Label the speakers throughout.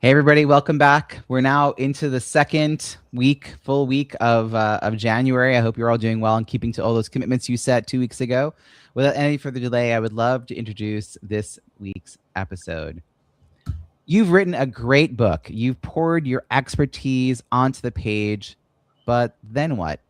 Speaker 1: Hey everybody, welcome back. We're now into the second week, full week of January. I hope you're all doing well and keeping to all those commitments you set 2 weeks ago. Without any further delay, I would love to introduce this week's episode. You've written a great book. You've poured your expertise onto the page, but then what?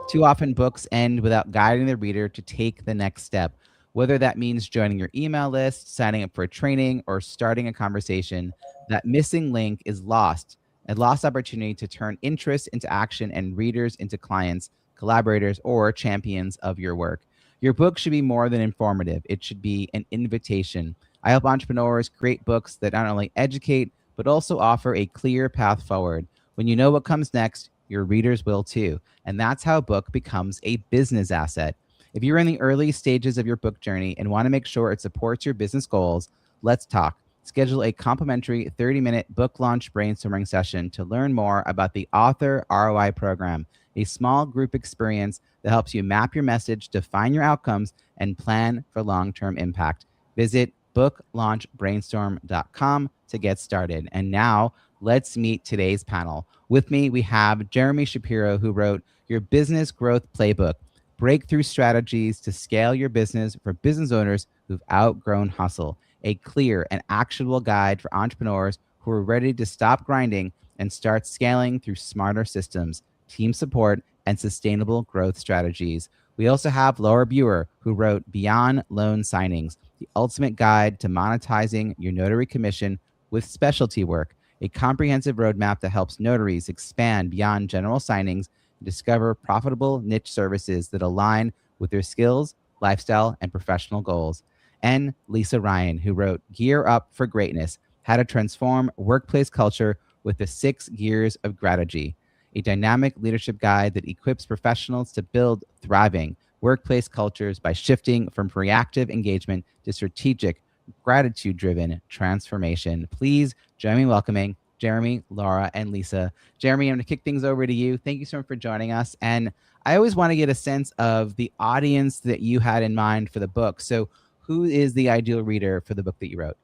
Speaker 1: Too often books end without guiding the reader to take the next step. Whether that means joining your email list, signing up for a training, or starting a conversation, that missing link is lost. A lost opportunity to turn interest into action and readers into clients, collaborators, or champions of your work. Your book should be more than informative. It should be an invitation. I help entrepreneurs create books that not only educate, but also offer a clear path forward. When you know what comes next, your readers will too. And that's how a book becomes a business asset. If you're in the early stages of your book journey and want to make sure it supports your business goals, let's talk. Schedule a complimentary 30-minute book launch brainstorming session to learn more about the Author ROI program, a small group experience that helps you map your message, define your outcomes, and plan for long-term impact. Visit booklaunchbrainstorm.com to get started. And now let's meet today's panel. With me, we have Jeremy Shapiro, who wrote Your Business Growth Playbook, Breakthrough Strategies to Scale Your Business for Business Owners Who've Outgrown Hustle, a clear and actionable guide for entrepreneurs who are ready to stop grinding and start scaling through smarter systems, team support, and sustainable growth strategies. We also have Laura Biewer, who wrote Beyond Loan Signings, the ultimate guide to monetizing your notary commission with specialty work, a comprehensive roadmap that helps notaries expand beyond general signings and discover profitable niche services that align with their skills, lifestyle, and professional goals. And Lisa Ryan, who wrote Gear Up for Greatness, How to Transform Workplace Culture with the 6 Gears of Strategy, a dynamic leadership guide that equips professionals to build thriving workplace cultures by shifting from reactive engagement to strategic, gratitude-driven transformation. Please join me in welcoming Jeremy, Laura, and Lisa. Jeremy, I'm going to kick things over to you. Thank you so much for joining us. And I always want to get a sense of the audience that you had in mind for the book. So who is the ideal reader for the book that you wrote?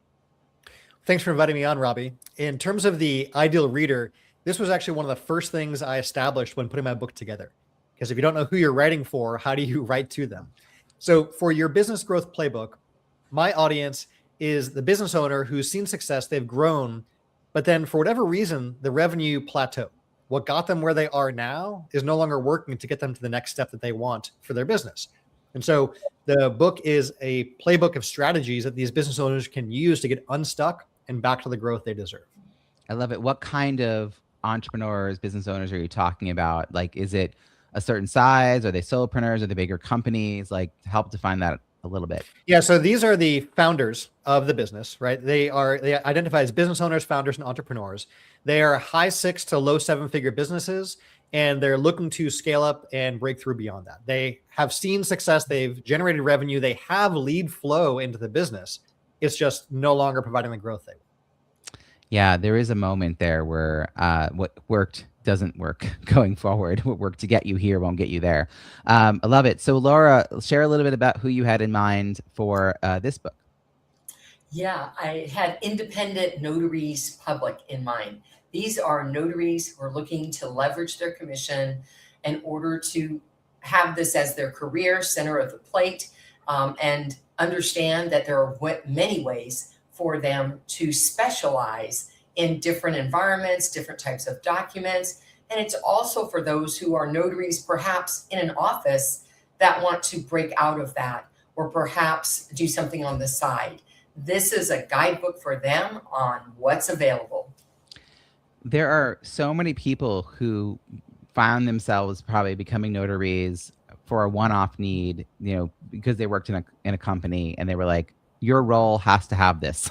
Speaker 2: Thanks for inviting me on, Robbie. In terms of the ideal reader, this was actually one of the first things I established when putting my book together. Because if you don't know who you're writing for, how do you write to them? So for your business growth playbook, my audience is the business owner who's seen success, they've grown, but then for whatever reason, the revenue plateaued. What got them where they are now is no longer working to get them to the next step that they want for their business. And so the book is a playbook of strategies that these business owners can use to get unstuck and back to the growth they deserve.
Speaker 1: I love it. What kind of entrepreneurs, business owners are you talking about? Like, is it a certain size? Are they solopreneurs? Are they bigger companies? Like, help define that a little bit.
Speaker 2: Yeah, so these are the founders of the business, right? They identify as business owners, founders, and entrepreneurs. They are high 6 to low 7-figure businesses, and they're looking to scale up and break through beyond that. They have seen success. They've generated revenue. They have lead flow into the business. It's just no longer providing the growth they want.
Speaker 1: Yeah, there is a moment there where what worked doesn't work going forward. What worked to get you here won't get you there. I love it. So Laura, share a little bit about who you had in mind for this book.
Speaker 3: Yeah, I had independent notaries public in mind. These are notaries who are looking to leverage their commission in order to have this as their career center of the plate, and understand that there are many ways for them to specialize in different environments, different types of documents. And it's also for those who are notaries, perhaps in an office, that want to break out of that, or perhaps do something on the side. This is a guidebook for them on what's available.
Speaker 1: There are so many people who found themselves probably becoming notaries for a one-off need, because they worked in a company and they were like, your role has to have this.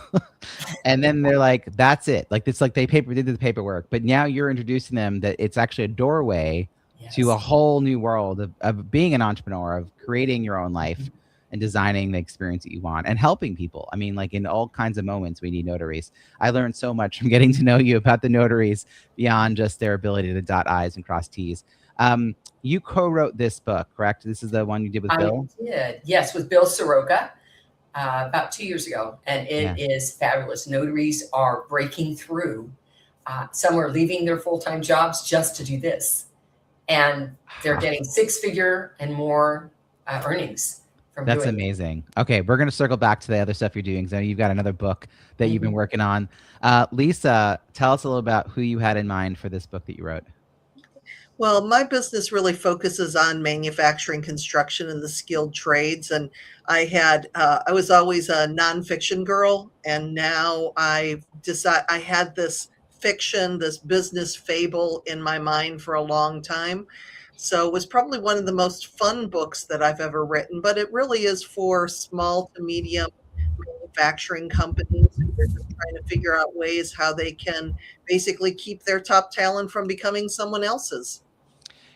Speaker 1: And then they're like, that's it. Like, it's like they did the paperwork, but now you're introducing them that it's actually a doorway to a whole new world of being an entrepreneur, of creating your own life and designing the experience that you want and helping people. I mean, like, in all kinds of moments, we need notaries. I learned so much from getting to know you about the notaries beyond just their ability to dot I's and cross T's. You co-wrote this book, correct? This is the one you did with Bill?
Speaker 3: I did, yes, with Bill Soroka. About 2 years ago, and it is fabulous. Notaries are breaking through Some are leaving their full-time jobs just to do this, and they're getting six-figure and more earnings from
Speaker 1: That's
Speaker 3: doing it.
Speaker 1: amazing. Okay, we're going to circle back to the other stuff you're doing. So you've got another book that you've been working on. Lisa, tell us a little about who you had in mind for this book that you wrote.
Speaker 4: Well, my business really focuses on manufacturing, construction, and the skilled trades. And I was always a nonfiction girl. And now I had this fiction, this business fable in my mind for a long time. So it was probably one of the most fun books that I've ever written, but it really is for small to medium manufacturing companies who are just trying to figure out ways how they can basically keep their top talent from becoming someone else's.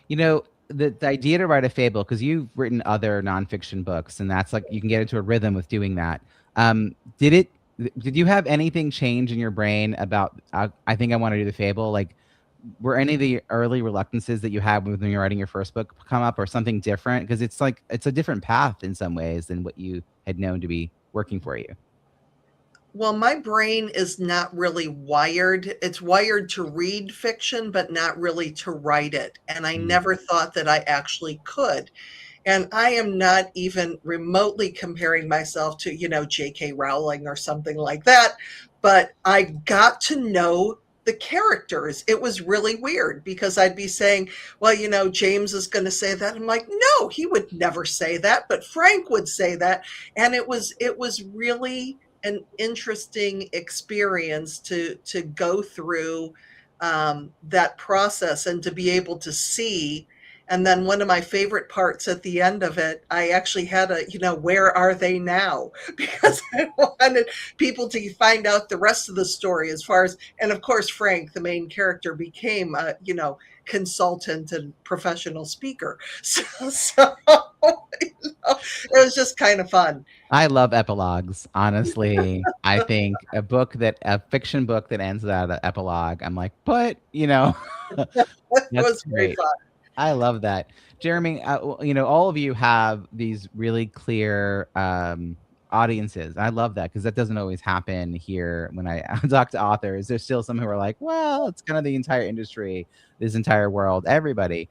Speaker 1: You know, the idea to write a fable, because you've written other nonfiction books, and that's like you can get into a rhythm with doing that. Did you have anything change in your brain about, I think I want to do the fable? Like, were any of the early reluctances that you had when you're writing your first book come up, or something different? Because it's like, it's a different path in some ways than what you had known to be working for you.
Speaker 4: Well, my brain is not really wired. It's wired to read fiction, but not really to write it. And I never thought that I actually could. And I am not even remotely comparing myself to, J.K. Rowling or something like that. But I got to know the characters. It was really weird because I'd be saying, well, James is going to say that. I'm like, no, he would never say that, but Frank would say that. And it was really an interesting experience to go through that process and to be able to see. And then one of my favorite parts at the end of it, I actually had where are they now? Because I wanted people to find out the rest of the story and of course, Frank, the main character, became a, consultant and professional speaker. So it was just kind of fun.
Speaker 1: I love epilogues, honestly. I think a fiction book that ends without an epilogue, I'm like, but
Speaker 4: It was
Speaker 1: great.
Speaker 4: very fun.
Speaker 1: I love that. Jeremy, all of you have these really clear audiences. I love that because that doesn't always happen here when I talk to authors. There's still some who are like, well, it's kind of the entire industry, this entire world, everybody.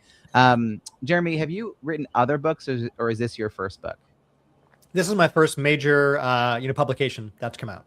Speaker 1: Jeremy, have you written other books, or is this your first book?
Speaker 2: This is my first major, publication that's come out.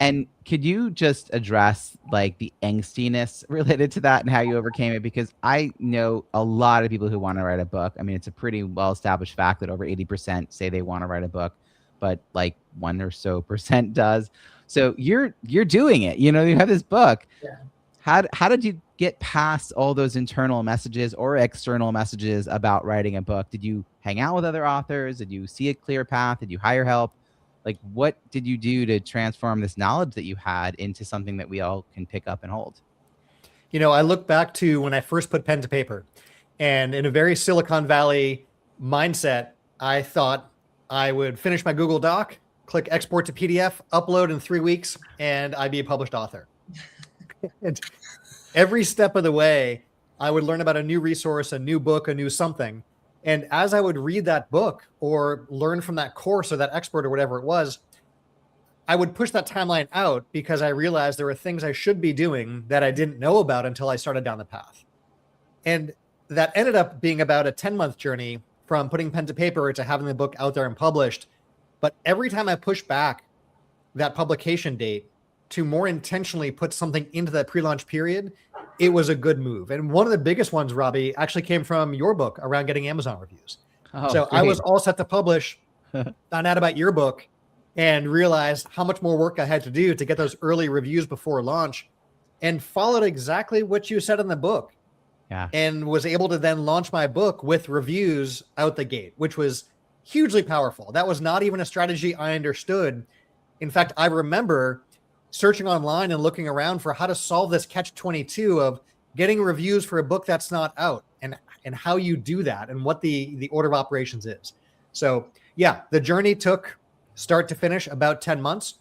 Speaker 1: And could you just address like the angstiness related to that and how you overcame it? Because I know a lot of people who want to write a book. I mean, it's a pretty well-established fact that over 80% say they want to write a book, but like 1% or so does. So you're doing it. You have this book.
Speaker 3: Yeah.
Speaker 1: How did you get past all those internal messages or external messages about writing a book? Did you hang out with other authors? Did you see a clear path? Did you hire help? Like, what did you do to transform this knowledge that you had into something that we all can pick up and hold?
Speaker 2: I look back to when I first put pen to paper, and in a very Silicon Valley mindset, I thought I would finish my Google Doc, click export to PDF, upload in 3 weeks, and I'd be a published author. And every step of the way, I would learn about a new resource, a new book, a new something. And as I would read that book or learn from that course or that expert or whatever it was, I would push that timeline out because I realized there were things I should be doing that I didn't know about until I started down the path. And that ended up being about a 10-month journey from putting pen to paper to having the book out there and published. But every time I pushed back that publication date to more intentionally put something into that pre-launch period, it was a good move. And one of the biggest ones, Robbie, actually came from your book around getting Amazon reviews. So great. I was all set to publish, found out about your book, and realized how much more work I had to do to get those early reviews before launch, and followed exactly what you said in the book.
Speaker 1: Yeah.
Speaker 2: And was able to then launch my book with reviews out the gate, which was hugely powerful. That was not even a strategy I understood. In fact, I remember searching online and looking around for how to solve this catch-22 of getting reviews for a book that's not out, and how you do that and what the order of operations is. So yeah, the journey took start to finish about 10 months.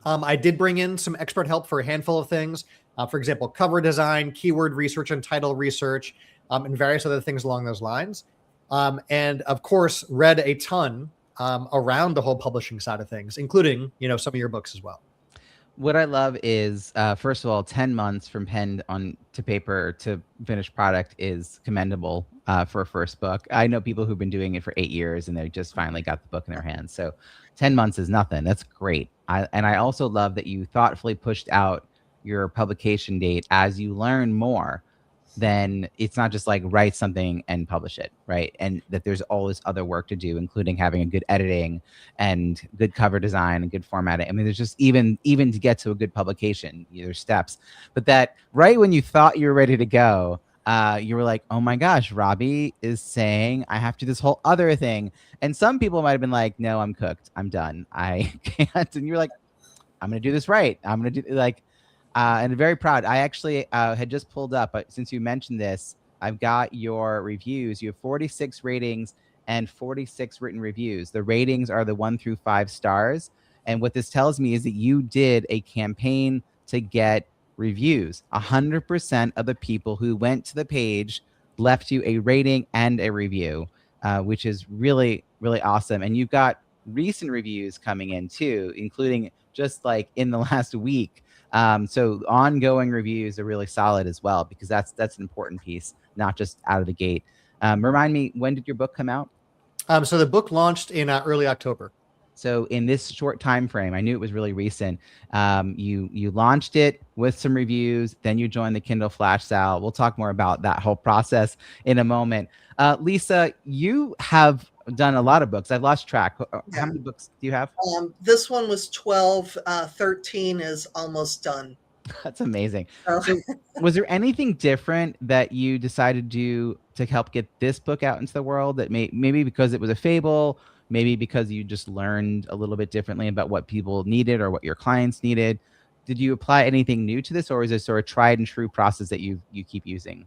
Speaker 2: I did bring in some expert help for a handful of things. For example, cover design, keyword research, and title research, and various other things along those lines. And of course, read a ton around the whole publishing side of things, including, some of your books as well.
Speaker 1: What I love is, first of all, 10 months from pen on to paper to finished product is commendable for a first book. I know people who've been doing it for 8 years and they just finally got the book in their hands. So 10 months is nothing. That's great. And I also love that you thoughtfully pushed out your publication date as you learn more. Then it's not just like write something and publish it, right? And that there's all this other work to do, including having a good editing and good cover design and good formatting. I mean, there's just even to get to a good publication, there's steps. But that right when you thought you were ready to go, you were like, oh my gosh, Robbie is saying I have to do this whole other thing. And some people might have been like, no, I'm cooked. I'm done. I can't. And you're like, I'm going to do this right. I'm going to do like, and very proud. I actually had just pulled up, but since you mentioned this, I've got your reviews. You have 46 ratings and 46 written reviews. The ratings are the 1 through 5 stars. And what this tells me is that you did a campaign to get reviews. 100% of the people who went to the page left you a rating and a review, which is really, really awesome. And you've got recent reviews coming in too, including just like in the last week. So ongoing reviews are really solid as well, because that's an important piece, not just out of the gate. Remind me, when did your book come out?
Speaker 2: So the book launched in early October.
Speaker 1: So in this short time frame, I knew it was really recent. You launched it with some reviews, then you joined the Kindle Flash Sale. We'll talk more about that whole process in a moment. Lisa, you have done a lot of books. I've lost track. How many books do you have?
Speaker 4: This one was 12. 13 is almost done.
Speaker 1: That's amazing.
Speaker 4: Oh.
Speaker 1: So was there anything different that you decided to do to help get this book out into the world, that maybe because it was a fable, maybe because you just learned a little bit differently about what people needed or what your clients needed? Did you apply anything new to this, or is this sort of tried and true process that you keep using?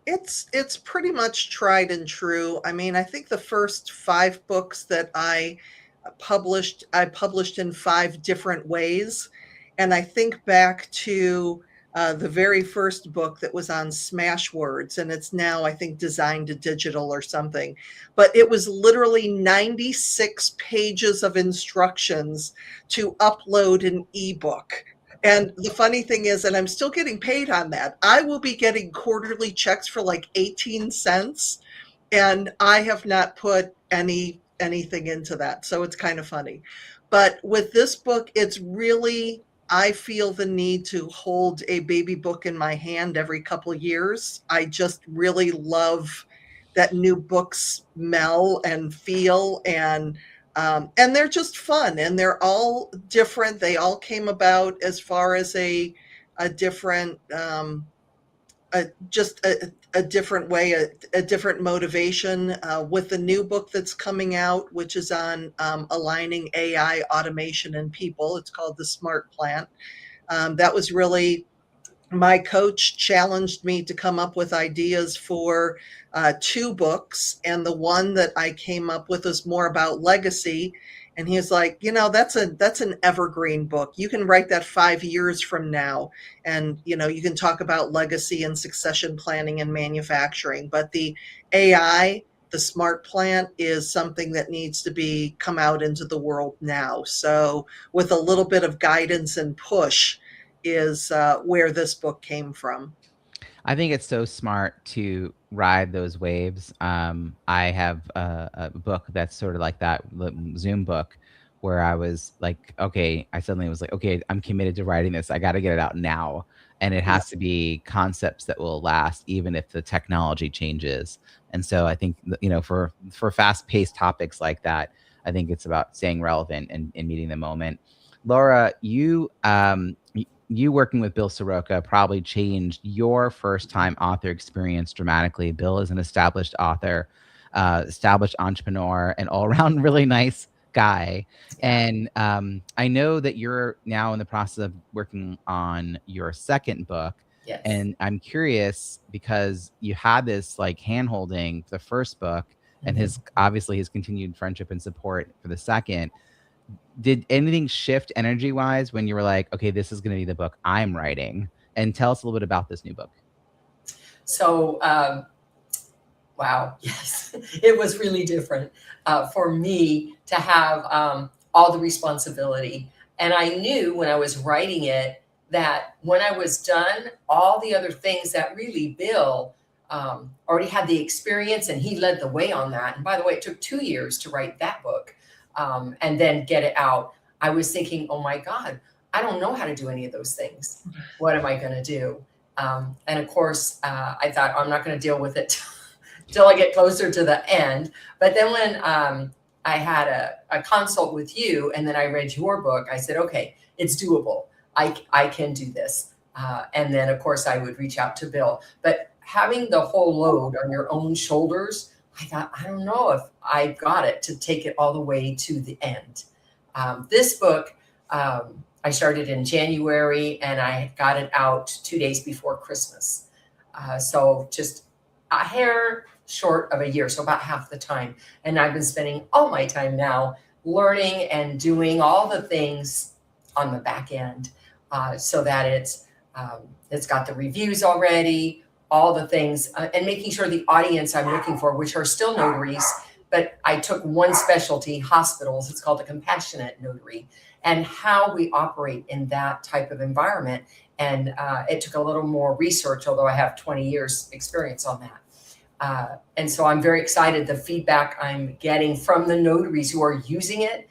Speaker 4: It's pretty much tried and true. I mean, I think the first 5 books that I published in 5 different ways. And I think back to the very first book that was on Smashwords, and it's now, I think, designed to digital or something. But it was literally 96 pages of instructions to upload an ebook. And the funny thing is, and I'm still getting paid on that, I will be getting quarterly checks for like 18 cents. And I have not put anything into that. So it's kind of funny. But with this book, it's really, I feel the need to hold a baby book in my hand every couple years. I just really love that new books smell and feel, and they're just fun, and they're all different. They all came about as far as a different, just a different way, a different motivation. With the new book that's coming out, which is on aligning AI, automation, and people. It's called The Smart Plant. That was really, my coach challenged me to come up with ideas for 2 books. And the one that I came up with was more about legacy. And he was like, that's an evergreen book. You can write that 5 years from now. And, you can talk about legacy and succession planning and manufacturing. But the AI, the Smart Plant, is something that needs to come out into the world now. So with a little bit of guidance and push is where this book came from.
Speaker 1: I think it's so smart to ride those waves. I have a book that's sort of like that, the Zoom book, where I was like, okay, I suddenly was like, okay, I'm committed to writing this. I got to get it out now. And it has to be concepts that will last, even if the technology changes. And so I think, for fast-paced topics like that, I think it's about staying relevant and meeting the moment. Laura, you working with Bill Soroka probably changed your first-time author experience dramatically. Bill is an established author, established entrepreneur, and all-around really nice guy. And I know that you're now in the process of working on your second book.
Speaker 3: Yes.
Speaker 1: And I'm curious, because you had this like hand-holding for the first book, and obviously his continued friendship and support for the second. Did anything shift energy-wise when you were like, okay, this is going to be the book I'm writing? And tell us a little bit about this new book.
Speaker 3: So, wow, yes, it was really different for me to have all the responsibility And I knew when I was writing it that when I was done, all the other things that really Bill already had the experience, and he led the way on that. And by the way, it took 2 years to write that book and then get it out. I was thinking, oh my God, I don't know how to do any of those things. What am I going to do? And of course, I thought, I'm not going to deal with it till I get closer to the end. But then when I had a consult with you and then I read your book, I said, okay, it's doable. I can do this. And then, of course, I would reach out to Bill. But having the whole load on your own shoulders, I thought, I don't know if I got it to take it all the way to the end. This book, I started in January and I got it out 2 days before Christmas. So just a hair short of a year, so about half the time. And I've been spending all my time now learning and doing all the things on the back end so that it's got the reviews already, all the things, and making sure the audience I'm looking for, which are still notaries, but I took one specialty, hospitals. It's called a compassionate notary, and how we operate in that type of environment. And it took a little more research, although I have 20 years experience on that. And so I'm very excited. The feedback I'm getting from the notaries who are using it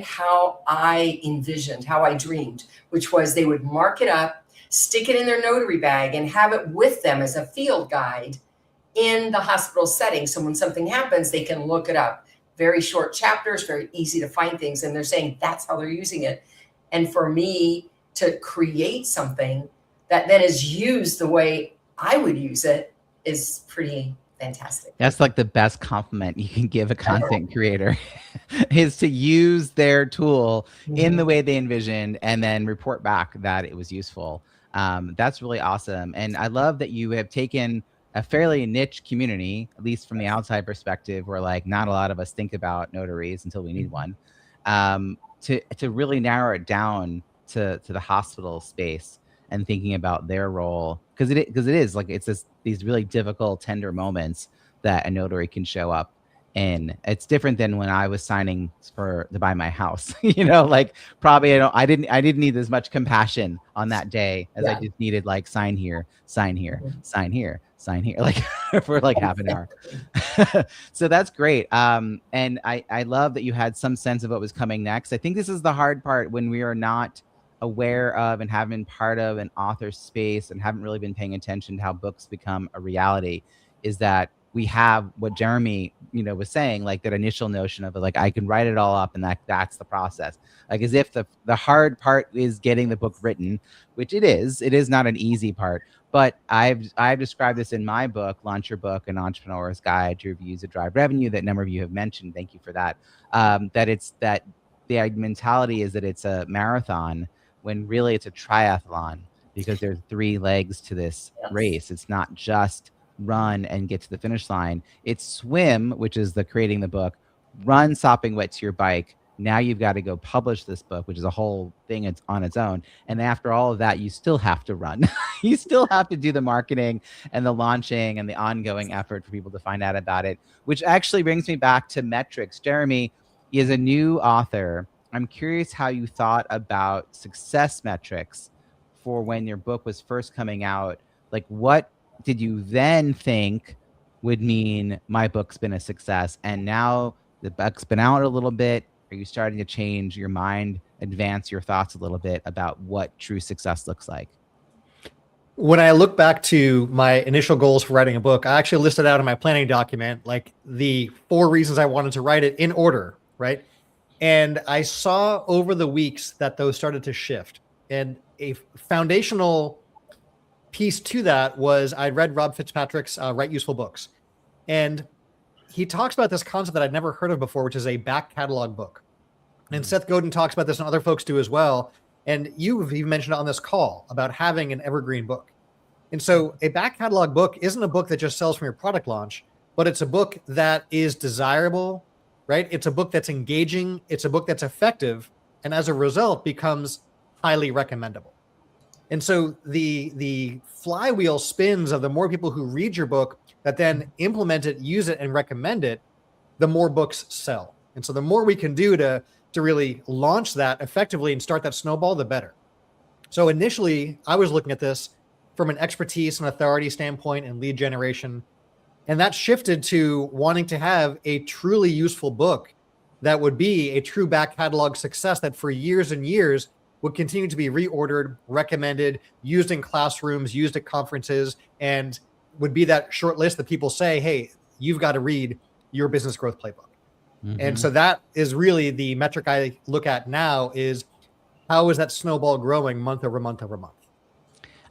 Speaker 3: how I envisioned, how I dreamed, which was they would mark it up, stick it in their notary bag, and have it with them as a field guide in the hospital setting. So when something happens, they can look it up. Very short chapters, very easy to find things. And they're saying that's how they're using it. And for me to create something that then is used the way I would use it is pretty fantastic.
Speaker 1: That's like the best compliment you can give a content creator is to use their tool in the way they envisioned and then report back that it was useful. That's really awesome. And I love that you have taken a fairly niche community, at least from the outside perspective, where like not a lot of us think about notaries until we need one, to really narrow it down to the hospital space and thinking about their role, because it is like it's these really difficult, tender moments that a notary can show up in. It's different than when I was signing to buy my house. Like probably I didn't need as much compassion on that day as I just needed like sign here, sign here, sign here, sign here, like for like half an hour. So that's great. And I love that you had some sense of what was coming next. I think this is the hard part when we are not aware of and haven't been part of an author space and haven't really been paying attention to how books become a reality, is that we have what Jeremy, was saying, like that initial notion of like, I can write it all up and that's the process. Like as if the hard part is getting the book written, which it is not an easy part. But I've described this in my book, Launch Your Book, An Entrepreneur's Guide to Reviews that Drive Revenue, that a number of you have mentioned. Thank you for that. That the mentality is that it's a marathon when really it's a triathlon, because there's 3 legs to this race. It's not just run and get to the finish line. It's swim, which is the creating the book, run sopping wet to your bike. Now you've got to go publish this book, which is a whole thing. It's on its own. And after all of that, you still have to run. You still have to do the marketing and the launching and the ongoing effort for people to find out about it, which actually brings me back to metrics. Jeremy is a new author. I'm curious how you thought about success metrics for when your book was first coming out. Like, what did you then think would mean my book's been a success? And now the book's been out a little bit. Are you starting to change your mind, advance your thoughts a little bit about what true success looks like?
Speaker 2: When I look back to my initial goals for writing a book, I actually listed out in my planning document, like the 4 reasons I wanted to write it in order, right? And I saw over the weeks that those started to shift. And a foundational piece to that was I'd read Rob Fitzpatrick's Write Useful Books. And he talks about this concept that I'd never heard of before, which is a back catalog book. And Seth Godin talks about this and other folks do as well. And you've even mentioned it on this call about having an evergreen book. And so a back catalog book isn't a book that just sells from your product launch, but it's a book that is desirable, right? It's a book that's engaging. It's a book that's effective. And as a result becomes highly recommendable. And so the flywheel spins of the more people who read your book that then implement it, use it, and recommend it, the more books sell. And so the more we can do to to really launch that effectively and start that snowball, the better. So initially, I was looking at this from an expertise and authority standpoint and lead generation. And that shifted to wanting to have a truly useful book that would be a true back catalog success that for years and years would continue to be reordered, recommended, used in classrooms, used at conferences, and would be that short list that people say, hey, you've got to read your Business Growth Playbook.
Speaker 1: Mhm.
Speaker 2: And so that is really the metric I look at now is how is that snowball growing month over month over month?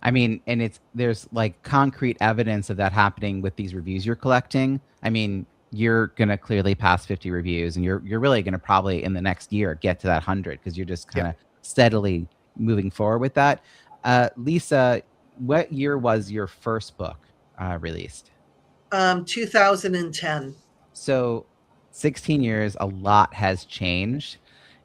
Speaker 1: I mean, and there's like concrete evidence of that happening with these reviews you're collecting. I mean, you're gonna clearly pass 50 reviews, and you're really gonna probably in the next year get to that 100 because you're just kind of steadily moving forward with that. Lisa, what year was your first book released?
Speaker 4: 2010.
Speaker 1: So 16 years, a lot has changed.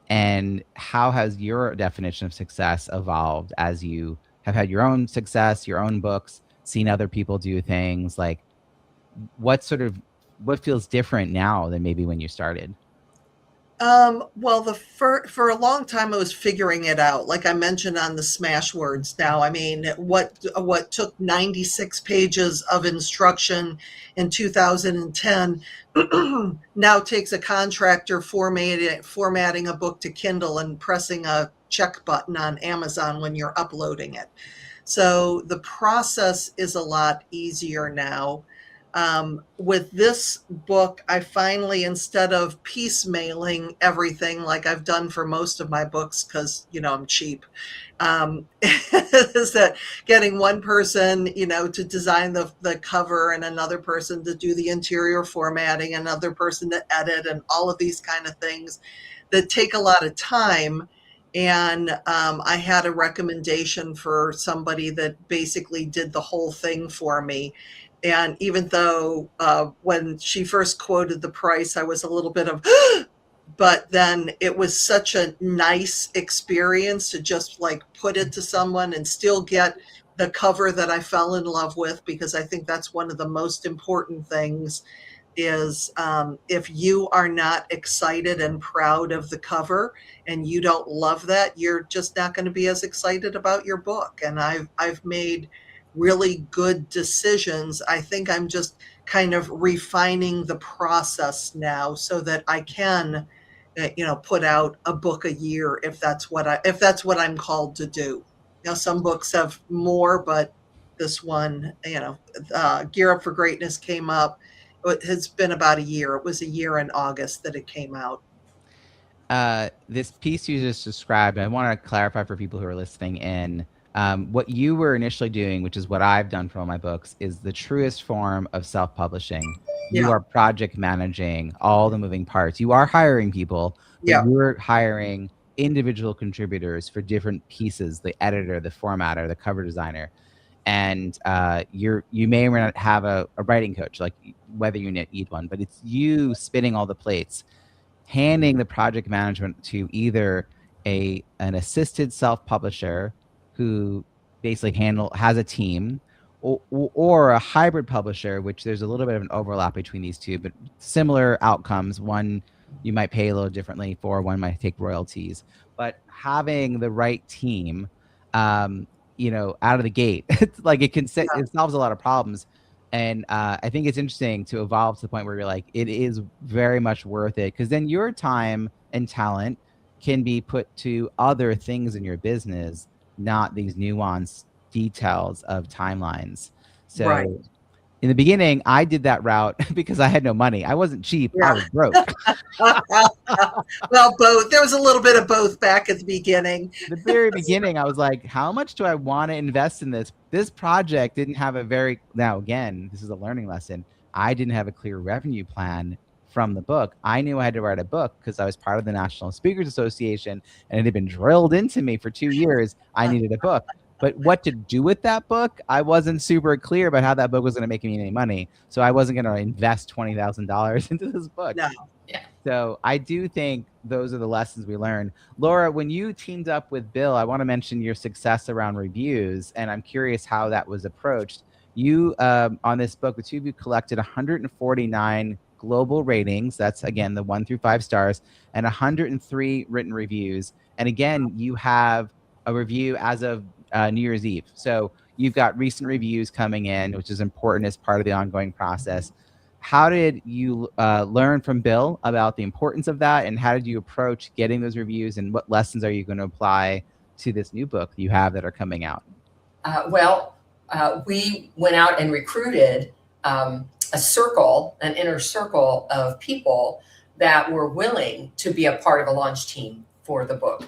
Speaker 1: And how has your definition of success evolved as you have had your own success, your own books, seen other people do things? Like what feels different now than maybe when you started?
Speaker 4: Well, for a long time I was figuring it out. Like I mentioned on the smash words now, I mean, what took 96 pages of instruction in 2010 now takes a contractor formatting a book to Kindle and pressing a check button on Amazon when you're uploading it. So the process is a lot easier now. With this book, I finally, instead of piecemealing everything like I've done for most of my books, because, I'm cheap, is that getting one person, to design the cover and another person to do the interior formatting, another person to edit, and all of these kind of things that take a lot of time. And I had a recommendation for somebody that basically did the whole thing for me. And even though when she first quoted the price, I was a little bit of, but then it was such a nice experience to just like put it to someone and still get the cover that I fell in love with, because I think that's one of the most important things is if you are not excited and proud of the cover and you don't love that, you're just not going to be as excited about your book. And I've made really good decisions. I think I'm just kind of refining the process now so that I can, put out a book a year if that's what I'm called to do. Some books have more, but this one, Gear Up for Greatness came up. It has been about a year. It was a year in August that it came out.
Speaker 1: This piece you just described, I want to clarify for people who are listening in. What you were initially doing, which is what I've done for all my books, is the truest form of self-publishing. You are project managing all the moving parts. You are hiring people, but you're hiring individual contributors for different pieces, the editor, the formatter, the cover designer. And you may or may not have a writing coach, like whether you need one, but it's you spinning all the plates, handing the project management to either an assisted self-publisher who basically has a team, or a hybrid publisher, which there's a little bit of an overlap between these two, but similar outcomes. One you might pay a little differently for, one might take royalties. But having the right team, out of the gate, it's like it solves a lot of problems. And I think it's interesting to evolve to the point where you're like, it is very much worth it, because then your time and talent can be put to other things in your business, not these nuanced details of timelines. So in the beginning, I did that route because I had no money. I wasn't cheap. I was broke.
Speaker 4: Well, both. There was a little bit of both back at the beginning.
Speaker 1: The very beginning, I was like, how much do I want to invest in this? This project didn't have now again, this is a learning lesson. I didn't have a clear revenue plan from the book. I knew I had to write a book because I was part of the National Speakers Association, and it had been drilled into me for 2 years. I needed a book. But what to do with that book, I wasn't super clear about how that book was going to make me any money. So I wasn't going to invest $20,000 into this book.
Speaker 4: No.
Speaker 3: Yeah.
Speaker 1: So I do think those are the lessons we learned. Laura, when you teamed up with Bill, I want to mention your success around reviews, and I'm curious how that was approached. You, on this book, the two of you collected 149 global ratings. That's again the 1 through 5 stars, and 103 written reviews. And again, you have a review as of New Year's Eve. So you've got recent reviews coming in, which is important as part of the ongoing process. How did you learn from Bill about the importance of that? And how did you approach getting those reviews? And what lessons are you going to apply to this new book you have that are coming out?
Speaker 3: We went out and recruited an inner circle of people that were willing to be a part of a launch team for the book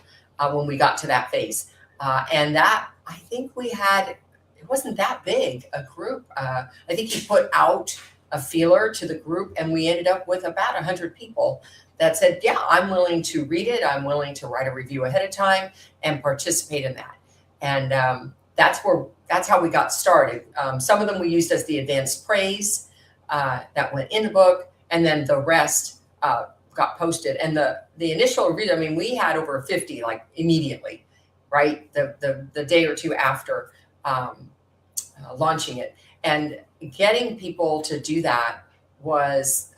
Speaker 3: when we got to that phase. And that, I think it wasn't that big a group. I think he put out a feeler to the group, and we ended up with about 100 people that said, yeah, I'm willing to read it. I'm willing to write a review ahead of time and participate in that. And that's how we got started. Some of them we used as the advanced praise that went in the book, and then the rest got posted. And the initial review, I mean, we had over 50 like immediately, right? The day or two after launching it. And getting people to do that was,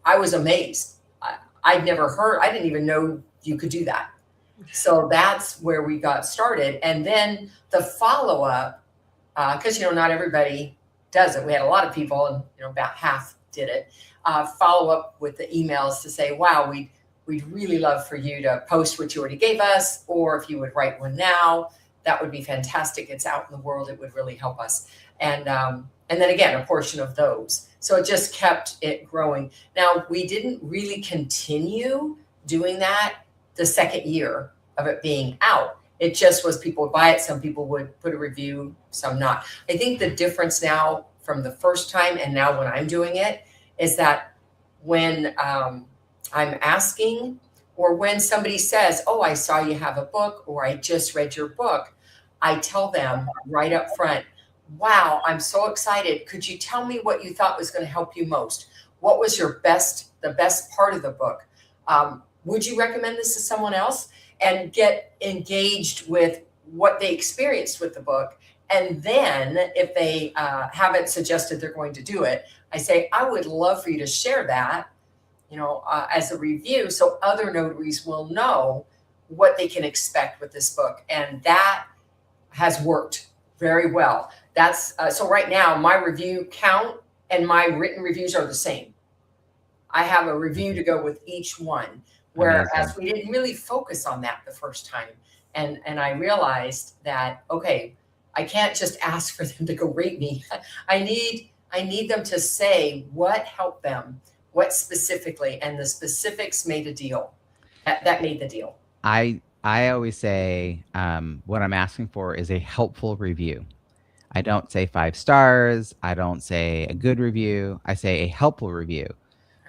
Speaker 3: I was amazed. I didn't even know you could do that. So that's where we got started. And then the follow-up, because, not everybody does it. We had a lot of people, and, about half did it, follow up with the emails to say, wow, we'd really love for you to post what you already gave us, or if you would write one now, that would be fantastic. It's out in the world. It would really help us. And then again, a portion of those. So it just kept it growing. Now, we didn't really continue doing that the second year of it being out. It just was people would buy it. Some people would put a review, some not. I think the difference now from the first time and now when I'm doing it is that when I'm asking, or when somebody says, oh, I saw you have a book, or I just read your book, I tell them right up front, wow, I'm so excited. Could you tell me what you thought was going to help you most? What was the best part of the book? Would you recommend this to someone else? And get engaged with what they experienced with the book. And then if they haven't suggested they're going to do it, I say, I would love for you to share that, as a review, so other notaries will know what they can expect with this book. And that has worked very well. That's so right now my review count and my written reviews are the same. I have a review to go with each one, whereas we didn't really focus on that the first time. And I realized that, okay, I can't just ask for them to go rate me. I need them to say what helped them, what specifically, and the specifics made a deal. That made the deal.
Speaker 1: I always say what I'm asking for is a helpful review. I don't say 5 stars. I don't say a good review. I say a helpful review.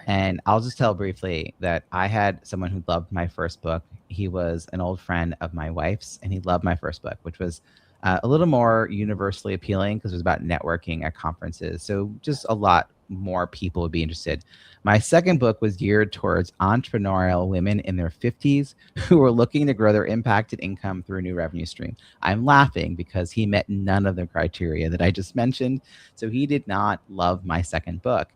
Speaker 1: And I'll just tell briefly that I had someone who loved my first book. He was an old friend of my wife's, and he loved my first book, which was a little more universally appealing because it was about networking at conferences. So just a lot more people would be interested. My second book was geared towards entrepreneurial women in their 50s who were looking to grow their impacted income through a new revenue stream. I'm laughing because he met none of the criteria that I just mentioned. So he did not love my second book.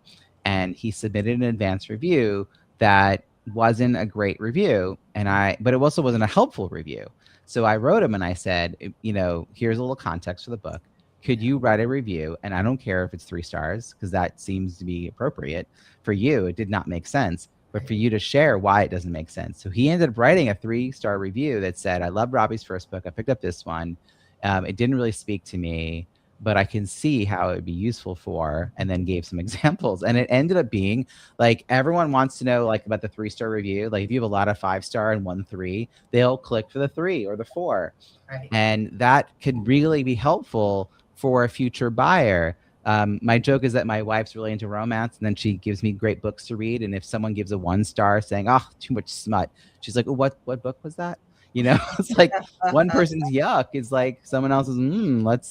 Speaker 1: And he submitted an advanced review that wasn't a great review, but it also wasn't a helpful review. So I wrote him and I said, here's a little context for the book. Could you write a review? And I don't care if it's 3 stars, because that seems to be appropriate. For you, it did not make sense, but for you to share why it doesn't make sense. So he ended up writing a 3-star review that said, I love Robbie's first book. I picked up this one. It didn't really speak to me, but I can see how it would be useful for, and then gave some examples. And it ended up being like, everyone wants to know about the 3-star review. Like if you have a lot of 5-star and 1 3, they'll click for the 3 or the 4.
Speaker 3: Right.
Speaker 1: And that could really be helpful for a future buyer. My joke is that my wife's really into romance, and then she gives me great books to read. And if someone gives a 1 star saying, oh, too much smut, she's like, oh, what book was that? It's like one person's yuck is like someone else's,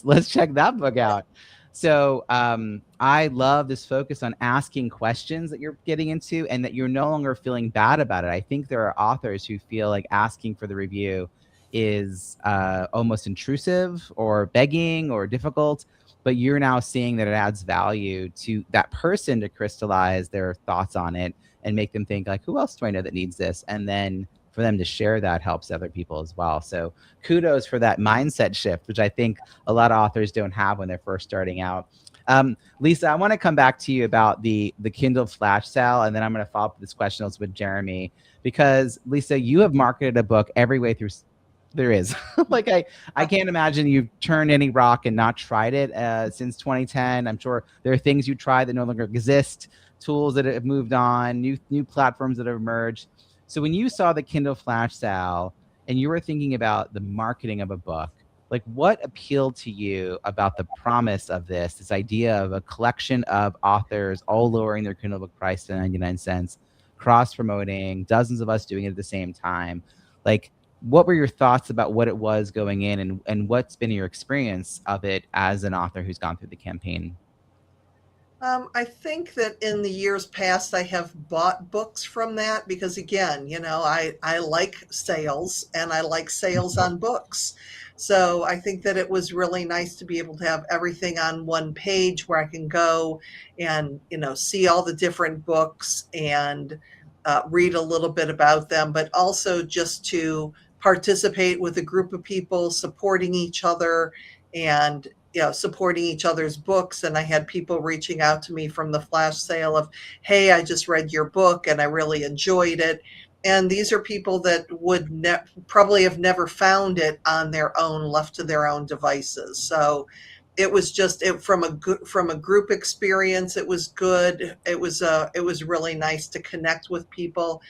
Speaker 1: let's check that book out. So I love this focus on asking questions that you're getting into, and that you're no longer feeling bad about it. I think there are authors who feel like asking for the review is almost intrusive or begging or difficult, but you're now seeing that it adds value to that person to crystallize their thoughts on it and make them think like, who else do I know that needs this? And then for them to share that helps other people as well. So kudos for that mindset shift, which I think a lot of authors don't have when they're first starting out. Lisa, I want to come back to you about the Kindle flash sale, and then I'm going to follow up with this question with Jeremy, because Lisa, you have marketed a book every way through there is. Like I can't imagine you've turned any rock and not tried it since 2010. I'm sure there are things you tried that no longer exist, tools that have moved on, new platforms that have emerged. So when you saw the Kindle flash sale and you were thinking about the marketing of a book, like what appealed to you about the promise of this idea of a collection of authors all lowering their Kindle book price to 99 cents, cross-promoting, dozens of us doing it at the same time? Like, what were your thoughts about what it was going in, and what's been your experience of it as an author who's gone through the campaign?
Speaker 4: I think that in the years past, I have bought books from that because, again, I like sales and I like sales on books. So I think that it was really nice to be able to have everything on one page where I can go and, see all the different books and read a little bit about them, but also just to participate with a group of people supporting each other and supporting each other's books. And I had people reaching out to me from the flash sale of, hey, I just read your book and I really enjoyed it. And these are people that would probably have never found it on their own, left to their own devices. So it was just from a group experience. It was good. It was really nice to connect with people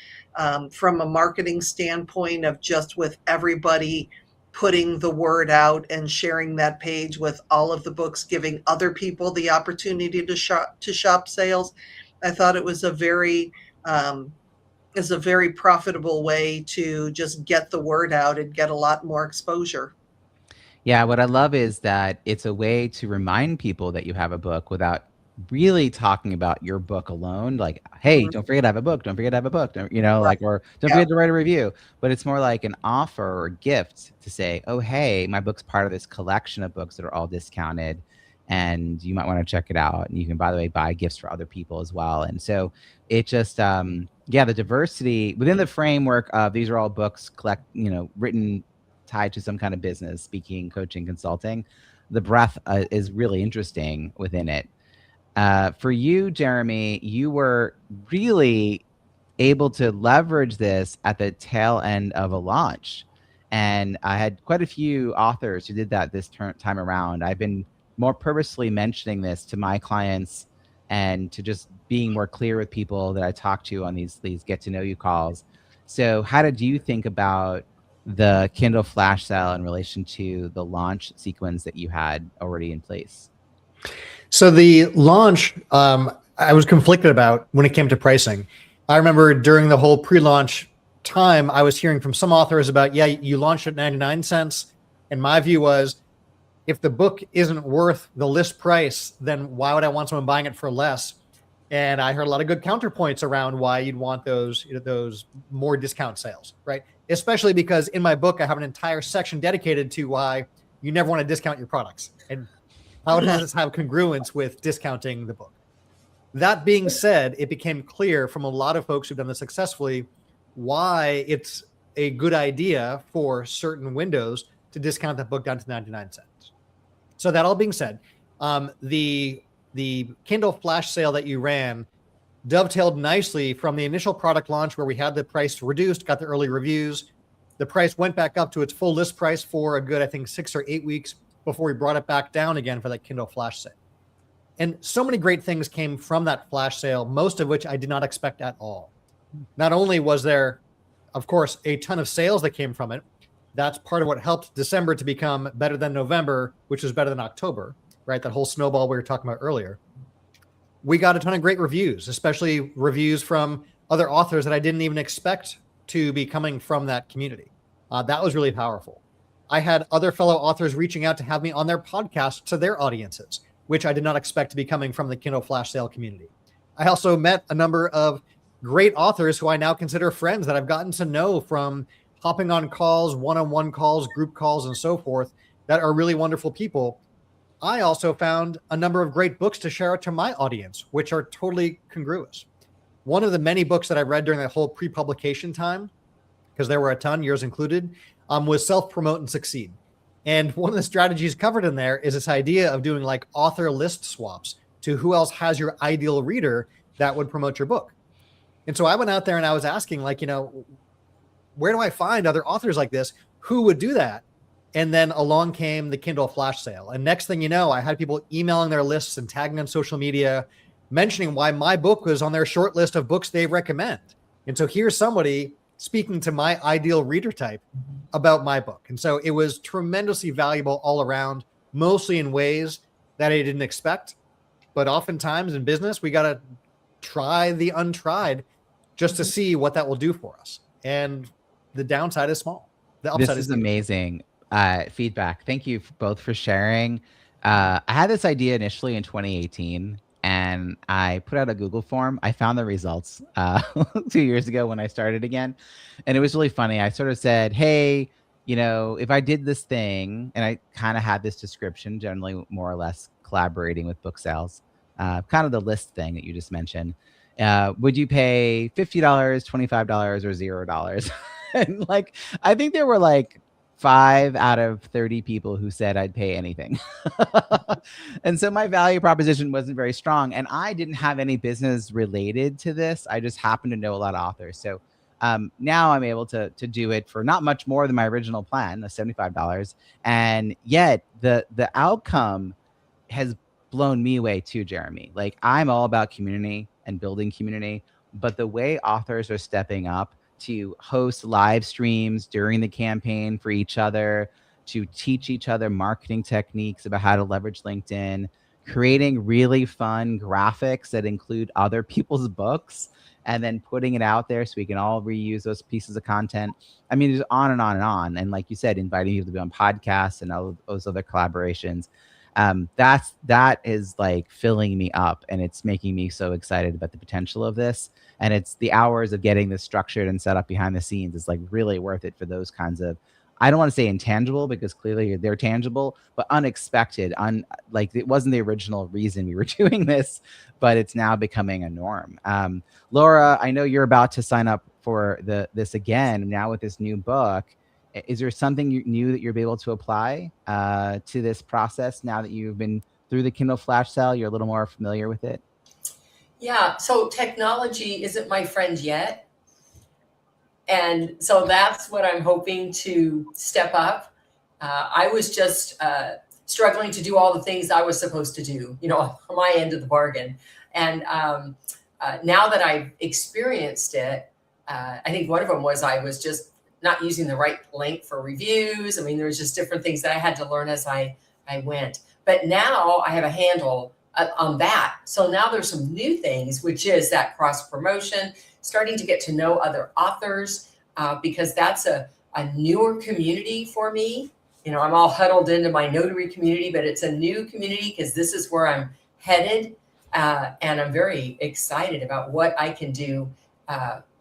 Speaker 4: from a marketing standpoint of just with everybody putting the word out and sharing that page with all of the books, giving other people the opportunity to shop sales. I thought it was a very profitable way to just get the word out and get a lot more exposure.
Speaker 1: Yeah, what I love is that it's a way to remind people that you have a book without really talking about your book alone. Like, hey, don't forget I have a book. Don't forget I have a book. Don't, or don't forget to write a review. But it's more like an offer or a gift to say, oh, hey, my book's part of this collection of books that are all discounted, and you might want to check it out. And you can, by the way, buy gifts for other people as well. And so it just, the diversity within the framework of these are all books written tied to some kind of business, speaking, coaching, consulting. The breadth is really interesting within it. For you, Jeremy, you were really able to leverage this at the tail end of a launch. And I had quite a few authors who did that this time around. I've been more purposely mentioning this to my clients and to just being more clear with people that I talk to on these get to know you calls. So how did you think about the Kindle flash sale in relation to the launch sequence that you had already in place?
Speaker 2: So the launch, I was conflicted about when it came to pricing. I remember during the whole pre-launch time, I was hearing from some authors about, you launched at 99 cents. And my view was, if the book isn't worth the list price, then why would I want someone buying it for less? And I heard a lot of good counterpoints around why you'd want those more discount sales, right? Especially because in my book, I have an entire section dedicated to why you never want to discount your products and how does this have congruence with discounting the book. That being said, it became clear from a lot of folks who've done this successfully why it's a good idea for certain windows to discount that book down to 99 cents. So that all being said, the Kindle flash sale that you ran dovetailed nicely from the initial product launch where we had the price reduced, got the early reviews. The price went back up to its full list price for a good, I think, 6 or 8 weeks before we brought it back down again for that Kindle flash sale. And so many great things came from that flash sale, most of which I did not expect at all. Not only was there, of course, a ton of sales that came from it, that's part of what helped December to become better than November, which was better than October, right? That whole snowball we were talking about earlier. We got a ton of great reviews, especially reviews from other authors that I didn't even expect to be coming from that community. That was really powerful. I had other fellow authors reaching out to have me on their podcast to their audiences, which I did not expect to be coming from the Kindle flash sale community. I also met a number of great authors who I now consider friends that I've gotten to know from hopping on calls, one-on-one calls, group calls, and so forth that are really wonderful people. I also found a number of great books to share out to my audience, which are totally congruous. One of the many books that I read during that whole pre-publication time, because there were a ton, yours included, was Self-Promote and Succeed. And one of the strategies covered in there is this idea of doing like author list swaps to who else has your ideal reader that would promote your book. And so I went out there and I was asking, like, where do I find other authors like this? Who would do that? And then along came the Kindle flash sale. And next thing you know, I had people emailing their lists and tagging on social media, mentioning why my book was on their short list of books they recommend. And so here's somebody speaking to my ideal reader type about my book. And so it was tremendously valuable all around, mostly in ways that I didn't expect. But oftentimes in business, we got to try the untried just to see what that will do for us. And the downside is small. The upside
Speaker 1: is amazing feedback. Thank you both for sharing. I had this idea initially in 2018, and I put out a Google form. I found the results 2 years ago when I started again, and it was really funny. I sort of said, hey, if I did this thing, and I kind of had this description, generally more or less collaborating with book sales, kind of the list thing that you just mentioned. Would you pay $50, $25, or $0? And like, I think there were like 5 out of 30 people who said I'd pay anything. And so my value proposition wasn't very strong, and I didn't have any business related to this. I just happened to know a lot of authors. So now I'm able to do it for not much more than my original plan, the $75. And yet the outcome has blown me away too, Jeremy. Like, I'm all about community and building community, but the way authors are stepping up to host live streams during the campaign for each other, to teach each other marketing techniques about how to leverage LinkedIn, creating really fun graphics that include other people's books, and then putting it out there so we can all reuse those pieces of content. I mean, there's on and on and on. And like you said, inviting people to be on podcasts and all those other collaborations. That is like filling me up, and it's making me so excited about the potential of this. And it's the hours of getting this structured and set up behind the scenes is like really worth it for those kinds of, I don't want to say intangible because clearly they're tangible, but unexpected, like it wasn't the original reason we were doing this, but it's now becoming a norm. Laura, I know you're about to sign up for this again now with this new book. Is there something new that you'll be able to apply to this process now that you've been through the Kindle flash sale? You're a little more familiar with it?
Speaker 3: Yeah, so technology isn't my friend yet. And so that's what I'm hoping to step up. I was just struggling to do all the things I was supposed to do, on my end of the bargain. And now that I've experienced it, I think one of them was I was just not using the right link for reviews. I mean, there was just different things that I had to learn as I went. But now I have a handle on that. So now there's some new things, which is that cross promotion, starting to get to know other authors, because that's a newer community for me. I'm all huddled into my notary community, but it's a new community because this is where I'm headed. And I'm very excited about what I can do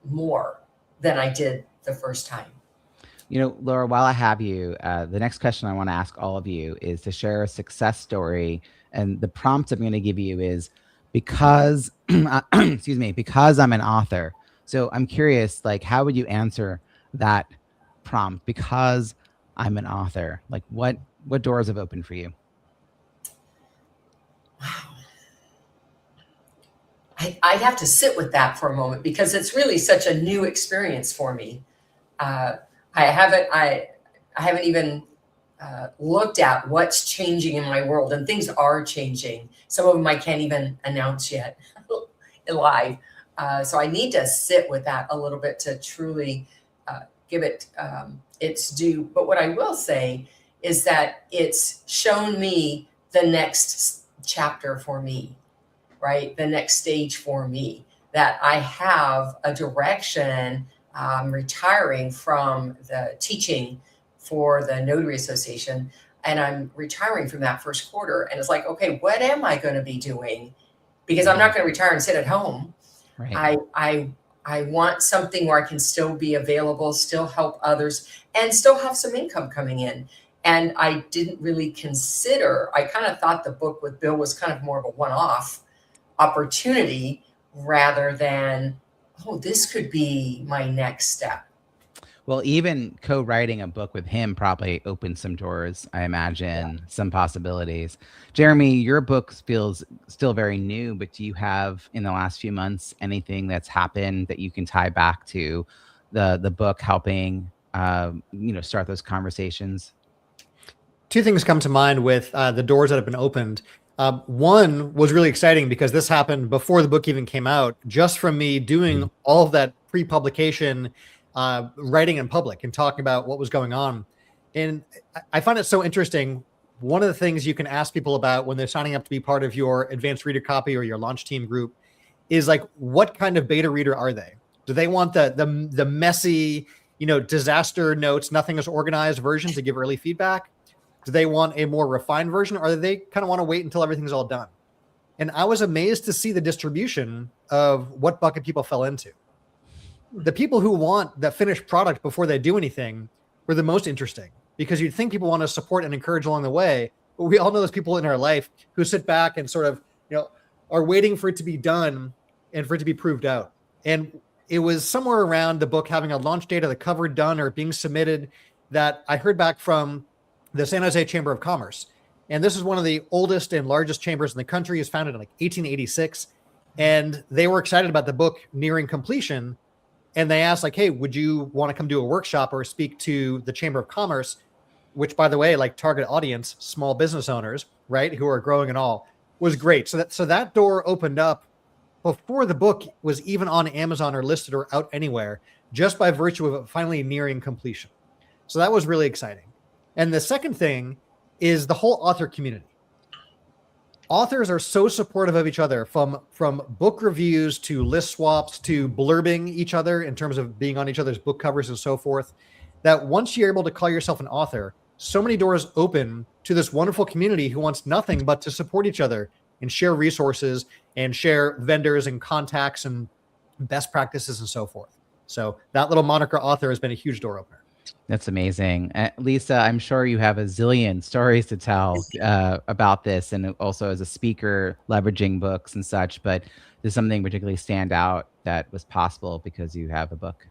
Speaker 3: more than I did the first time.
Speaker 1: Laura, while I have you, the next question I want to ask all of you is to share a success story. And the prompt I'm going to give you is because, because I'm an author. So I'm curious, like, how would you answer that prompt? Because I'm an author, like what doors have opened for you?
Speaker 3: Wow. I'd have to sit with that for a moment because it's really such a new experience for me. I haven't even looked at what's changing in my world, and things are changing. Some of them I can't even announce yet live. So I need to sit with that a little bit to truly give it its due. But what I will say is that it's shown me the next chapter for me, right? The next stage for me, that I have a direction. I'm retiring from the teaching for the Notary Association, and I'm retiring from that first quarter. And it's like, okay, what am I going to be doing? Because I'm not going to retire and sit at home.
Speaker 1: Right.
Speaker 3: I want something where I can still be available, still help others, and still have some income coming in. And I didn't really consider, I kind of thought the book with Bill was kind of more of a one-off opportunity rather than, oh, this could be my next step.
Speaker 1: Well, even co-writing a book with him probably opened some doors, I imagine, some possibilities. Jeremy, your book feels still very new, but do you have in the last few months anything that's happened that you can tie back to the book helping start those conversations?
Speaker 2: Two things come to mind with the doors that have been opened. One was really exciting because this happened before the book even came out, just from me doing all of that pre-publication writing in public and talking about what was going on. And I find it so interesting. One of the things you can ask people about when they're signing up to be part of your advanced reader copy or your launch team group is like, what kind of beta reader are they? Do they want the messy, disaster notes, nothing is organized version to give early feedback? Do they want a more refined version, or do they kind of want to wait until everything's all done? And I was amazed to see the distribution of what bucket people fell into. The people who want that finished product before they do anything were the most interesting, because you'd think people want to support and encourage along the way. But we all know those people in our life who sit back and sort of, are waiting for it to be done and for it to be proved out. And it was somewhere around the book having a launch date or the cover done or being submitted that I heard back from the San Jose Chamber of Commerce. And this is one of the oldest and largest chambers in the country. It was founded in like 1886. And they were excited about the book nearing completion. And they asked like, hey, would you want to come do a workshop or speak to the Chamber of Commerce, which, by the way, like target audience, small business owners, right, who are growing and all, was great. So that door opened up before the book was even on Amazon or listed or out anywhere, just by virtue of it finally nearing completion. So that was really exciting. And the second thing is the whole author community. Authors are so supportive of each other, from book reviews to list swaps to blurbing each other in terms of being on each other's book covers and so forth, that once you're able to call yourself an author, so many doors open to this wonderful community who wants nothing but to support each other and share resources and share vendors and contacts and best practices and so forth. So that little moniker author has been a huge door opener.
Speaker 1: That's amazing. Lisa, I'm sure you have a zillion stories to tell about this, and also as a speaker, leveraging books and such, but does something particularly stand out that was possible because you have a book?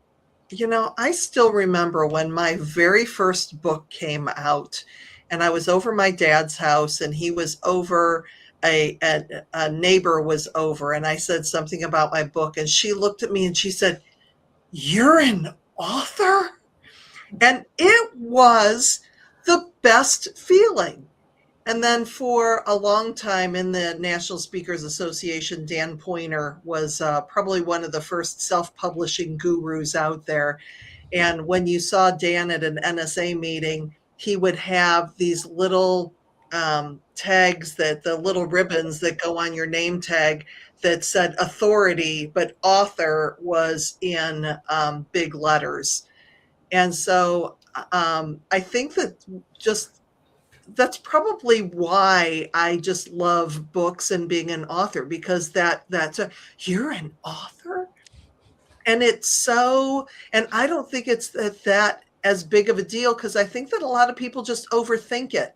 Speaker 4: I still remember when my very first book came out, and I was over my dad's house, and he was over, a neighbor was over, and I said something about my book, and she looked at me and she said, "You're an author?" And it was the best feeling. And then for a long time in the National Speakers Association, Dan Poynter was probably one of the first self-publishing gurus out there. And when you saw Dan at an NSA meeting, he would have these little tags, the little ribbons that go on your name tag that said authority, but author was in big letters. And so I think that that's probably why I just love books and being an author, because you're an author? And it's so, and I don't think it's that as big of a deal, because I think that a lot of people just overthink it.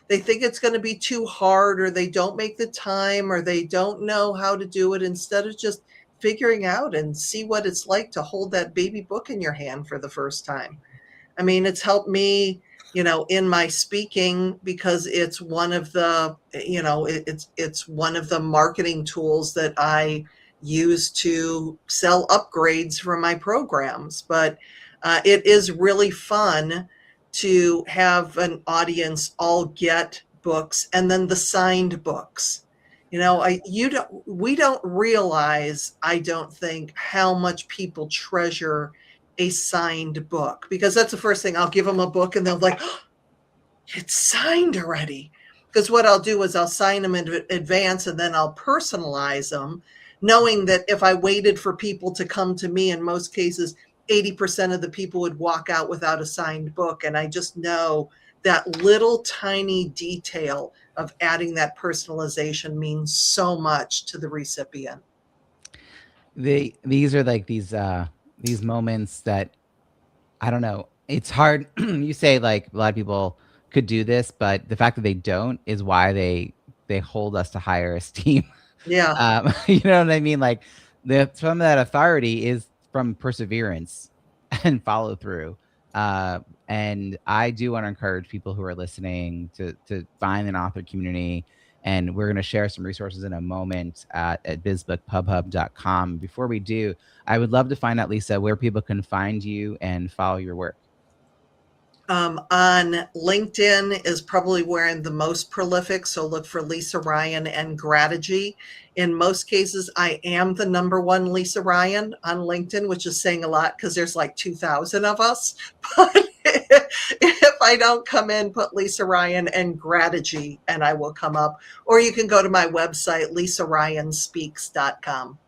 Speaker 4: They think it's going to be too hard, or they don't make the time, or they don't know how to do it, instead of just figuring out and see what it's like to hold that baby book in your hand for the first time. I mean, it's helped me, in my speaking, because it's one of the, it's one of the marketing tools that I use to sell upgrades for my programs. But it is really fun to have an audience all get books, and then the signed books. We don't realize, I don't think, how much people treasure a signed book, because that's the first thing. I'll give them a book and they'll be like, oh, it's signed already. Because what I'll do is I'll sign them in advance, and then I'll personalize them, knowing that if I waited for people to come to me, in most cases, 80% of the people would walk out without a signed book. And I just know that little tiny detail of adding that personalization means so much to the recipient.
Speaker 1: These are like these moments that, I don't know. It's hard. You say like a lot of people could do this, but the fact that they don't is why they hold us to higher esteem.
Speaker 4: Yeah.
Speaker 1: You know what I mean? Like some of that authority is from perseverance and follow through. And I do want to encourage people who are listening to find an author community. And we're going to share some resources in a moment at bizbookpubhub.com. Before we do, I would love to find out, Lisa, where people can find you and follow your work.
Speaker 4: On LinkedIn is probably where I'm the most prolific. So look for Lisa Ryan and Grategy. In most cases, I am the number one Lisa Ryan on LinkedIn, which is saying a lot because there's like 2,000 of us. But if I don't come in, put Lisa Ryan and Grategy and I will come up. Or you can go to my website, lisaryanspeaks.com.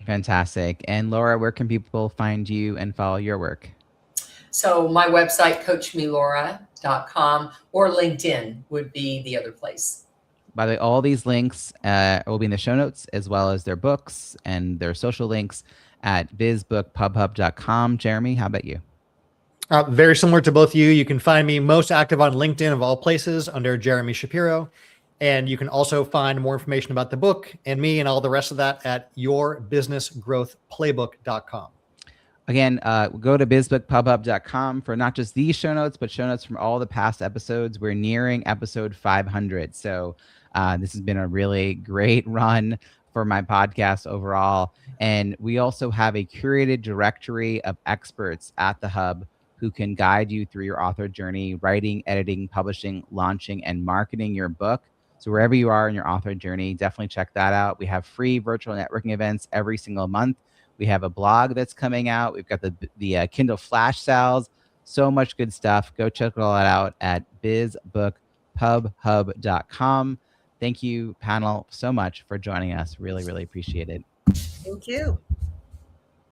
Speaker 1: Fantastic. And Laura, where can people find you and follow your work?
Speaker 3: So my website, coachmelaura.com, or LinkedIn would be the other place.
Speaker 1: By the way, all these links will be in the show notes, as well as their books and their social links at bizbookpubhub.com. Jeremy, how about you?
Speaker 2: Very similar to both of you. You can find me most active on LinkedIn of all places under Jeremy Shapiro. And you can also find more information about the book and me and all the rest of that at yourbusinessgrowthplaybook.com. Again,
Speaker 1: Go to bizbookpubhub.com for not just these show notes, but show notes from all the past episodes. We're nearing episode 500. So this has been a really great run for my podcast overall. And we also have a curated directory of experts at the Hub who can guide you through your author journey, writing, editing, publishing, launching, and marketing your book. So wherever you are in your author journey, definitely check that out. We have free virtual networking events every single month. We have a blog that's coming out. We've got the Kindle flash sales. So much good stuff. Go check all that out at bizbookpubhub.com. Thank you, panel, so much for joining us. Really, really appreciate it.
Speaker 4: Thank you.